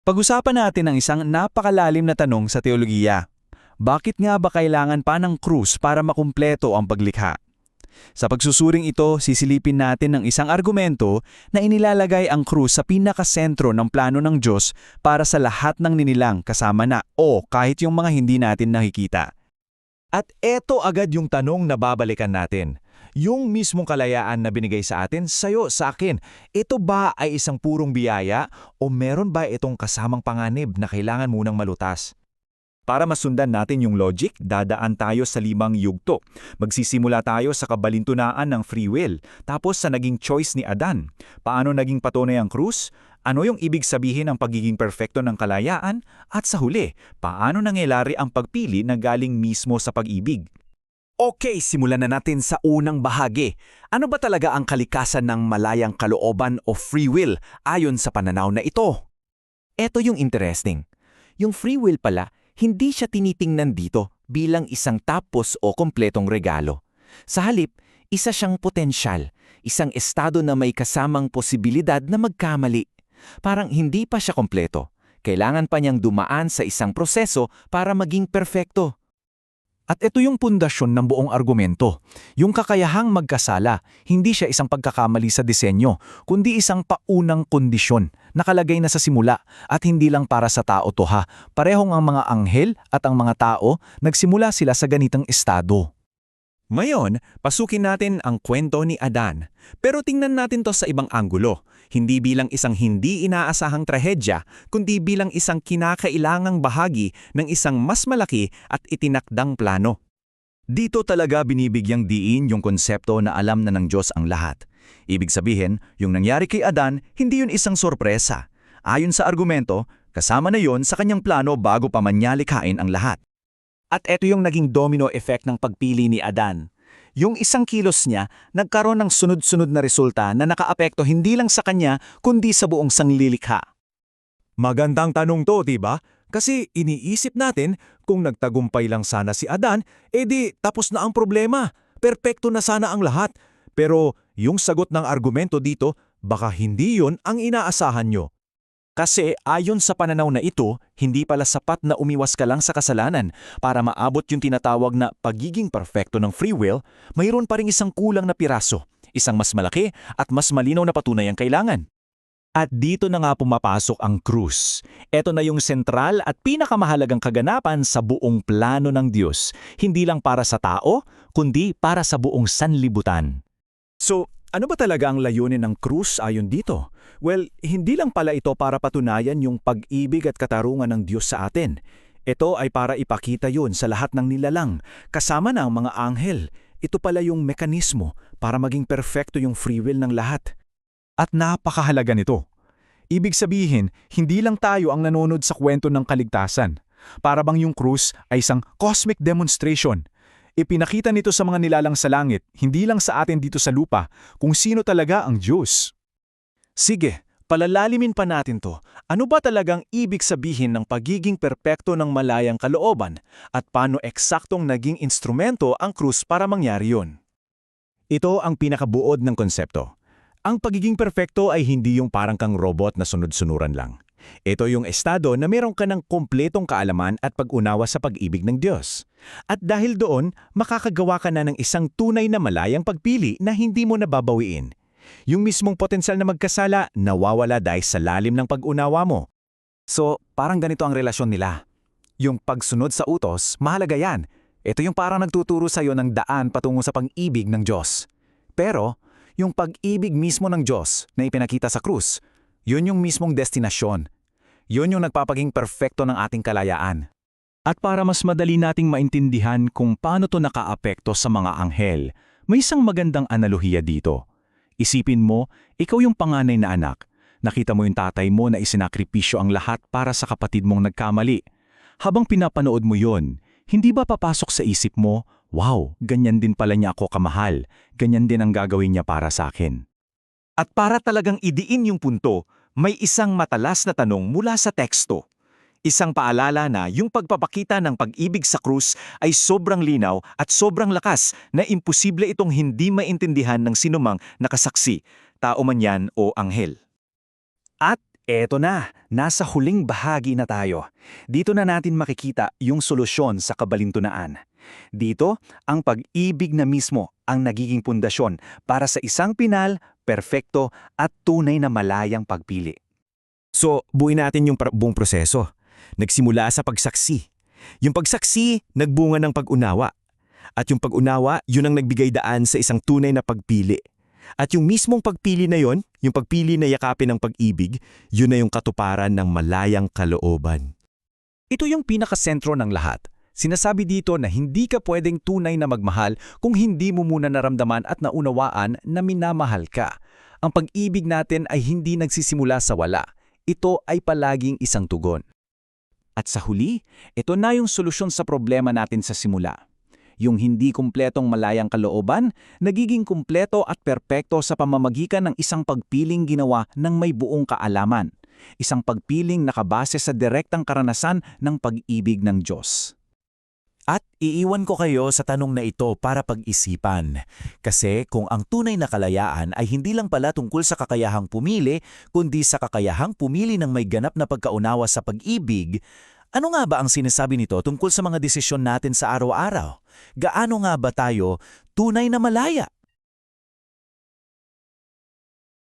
Pag-usapan natin ang isang napakalalim na tanong sa teologiya. Bakit nga ba kailangan pa ng krus para makumpleto ang paglikha? Sa pagsusuring ito, sisilipin natin ng isang argumento na inilalagay ang krus sa pinakasentro ng plano ng Diyos para sa lahat ng ninilang kasama na o kahit yung mga hindi natin nakikita. At eto agad yung tanong na babalikan natin. Yung mismong kalayaan na binigay sa atin, sa'yo, sa akin, ito ba ay isang purong biyaya o meron ba itong kasamang panganib na kailangan munang malutas? Para masundan natin yung logic, dadaan tayo sa 5 yugto. Magsisimula tayo sa kabalintunaan ng free will, tapos sa naging choice ni Adan. Paano naging patunay ang krus? Ano yung ibig sabihin ng pagiging perpekto ng kalayaan? At sa huli, paano nangyayari ang pagpili na galing mismo sa pag-ibig? Okay, simulan na natin sa unang bahagi. Ano ba talaga ang kalikasan ng malayang kalooban o free will ayon sa pananaw na ito? Ito yung interesting. Yung free will pala, hindi siya tinitingnan dito bilang isang tapos o kompletong regalo. Sa halip, isa siyang potensyal, isang estado na may kasamang posibilidad na magkamali. Parang hindi pa siya kompleto. Kailangan pa niyang dumaan sa isang proseso para maging perfecto. At ito yung pundasyon ng buong argumento. Yung kakayahang magkasala, hindi siya isang pagkakamali sa disenyo, kundi isang paunang kondisyon, nakalagay na sa simula, at hindi lang para sa tao to ha. Parehong ang mga anghel at ang mga tao, nagsimula sila sa ganitong estado. Ngayon, pasukin natin ang kwento ni Adan. Pero tingnan natin to sa ibang anggulo. Hindi bilang isang hindi inaasahang trahedya, kundi bilang isang kinakailangang bahagi ng isang mas malaki at itinakdang plano. Dito talaga binibigyang diin yung konsepto na alam na ng Diyos ang lahat. Ibig sabihin, yung nangyari kay Adan, hindi yun isang sorpresa. Ayon sa argumento, kasama na yon sa kanyang plano bago pa man niya likhain ang lahat. At ito yung naging domino effect ng pagpili ni Adan. Yung isang kilos niya, nagkaroon ng sunod-sunod na resulta na nakaapekto hindi lang sa kanya, kundi sa buong sanglilikha. Magandang tanong to, diba? Kasi iniisip natin, kung nagtagumpay lang sana si Adan, edi tapos na ang problema. Perpekto na sana ang lahat. Pero yung sagot ng argumento dito, baka hindi yon ang inaasahan nyo. Kasi ayon sa pananaw na ito, hindi pala sapat na umiwas ka lang sa kasalanan para maabot yung tinatawag na pagiging perfecto ng free will, mayroon pa ring isang kulang na piraso, isang mas malaki at mas malinaw na patunay ang kailangan. At dito na nga pumapasok ang krus. Ito na yung sentral at pinakamahalagang kaganapan sa buong plano ng Diyos, hindi lang para sa tao, kundi para sa buong sanlibutan. So, ano ba talaga ang layunin ng krus ayon dito? Well, hindi lang pala ito para patunayan yung pag-ibig at katarungan ng Diyos sa atin. Ito ay para ipakita yun sa lahat ng nilalang, kasama na ang mga anghel. Ito pala yung mekanismo para maging perfecto yung free will ng lahat. At napakahalaga nito. Ibig sabihin, hindi lang tayo ang nanonood sa kwento ng kaligtasan. Para bang yung krus ay isang cosmic demonstration. Ipinakita nito sa mga nilalang sa langit, hindi lang sa atin dito sa lupa, kung sino talaga ang Diyos. Sige, palalalimin pa natin to. Ano ba talagang ibig sabihin ng pagiging perpekto ng malayang kalooban at paano eksaktong naging instrumento ang krus para mangyari yun? Ito ang pinakabuod ng konsepto. Ang pagiging perpekto ay hindi yung parang kang robot na sunod-sunuran lang. Ito yung estado na meron ka ng kompletong kaalaman at pag-unawa sa pag-ibig ng Diyos. At dahil doon, makakagawa ka na ng isang tunay na malayang pagpili na hindi mo nababawiin. Yung mismong potensyal na magkasala, nawawala dahil sa lalim ng pag-unawa mo. So, parang ganito ang relasyon nila. Yung pagsunod sa utos, mahalaga yan. Ito yung parang nagtuturo sa iyo ng daan patungo sa pag-ibig ng Diyos. Pero, yung pag-ibig mismo ng Diyos na ipinakita sa krus, yun yung mismong destinasyon. Yun yung nagpapaging perfecto ng ating kalayaan. At para mas madali nating maintindihan kung paano to nakaapekto sa mga anghel, may isang magandang analohiya dito. Isipin mo, ikaw yung panganay na anak. Nakita mo yung tatay mo na isinakripisyo ang lahat para sa kapatid mong nagkamali. Habang pinapanood mo yon, hindi ba papasok sa isip mo, wow, ganyan din pala niya ako kamahal, ganyan din ang gagawin niya para sa akin. At para talagang idiin yung punto, may isang matalas na tanong mula sa teksto. Isang paalala na yung pagpapakita ng pag-ibig sa krus ay sobrang linaw at sobrang lakas na imposible itong hindi maintindihan ng sinumang nakasaksi, tao man yan o anghel. At Eto na, nasa huling bahagi na tayo. Dito na natin makikita yung solusyon sa kabalintunaan. Dito, ang pag-ibig na mismo ang nagiging pundasyon para sa isang pinal, perpekto at tunay na malayang pagpili. So, buuin natin yung buong proseso. Nagsimula sa pagsaksi. Yung pagsaksi, nagbunga ng pag-unawa. At yung pag-unawa, yun ang nagbigay daan sa isang tunay na pagpili. At yung mismong pagpili na yon, yung pagpili na yakapin ng pag-ibig, yun na yung katuparan ng malayang kalooban. Ito yung pinakasentro ng lahat. Sinasabi dito na hindi ka pwedeng tunay na magmahal kung hindi mo muna naramdaman at naunawaan na minamahal ka. Ang pag-ibig natin ay hindi nagsisimula sa wala. Ito ay palaging isang tugon. At sa huli, ito na yung solusyon sa problema natin sa simula. Yung hindi kumpletong malayang kalooban, nagiging kumpleto at perpekto sa pamamagitan ng isang pagpiling ginawa ng may buong kaalaman. Isang pagpiling nakabase sa direktang karanasan ng pag-ibig ng Diyos. At iiwan ko kayo sa tanong na ito para pag-isipan. Kasi kung ang tunay na kalayaan ay hindi lang pala tungkol sa kakayahang pumili, kundi sa kakayahang pumili ng may ganap na pagkaunawa sa pag-ibig, ano nga ba ang sinasabi nito tungkol sa mga desisyon natin sa araw-araw? Gaano nga ba tayo tunay na malaya?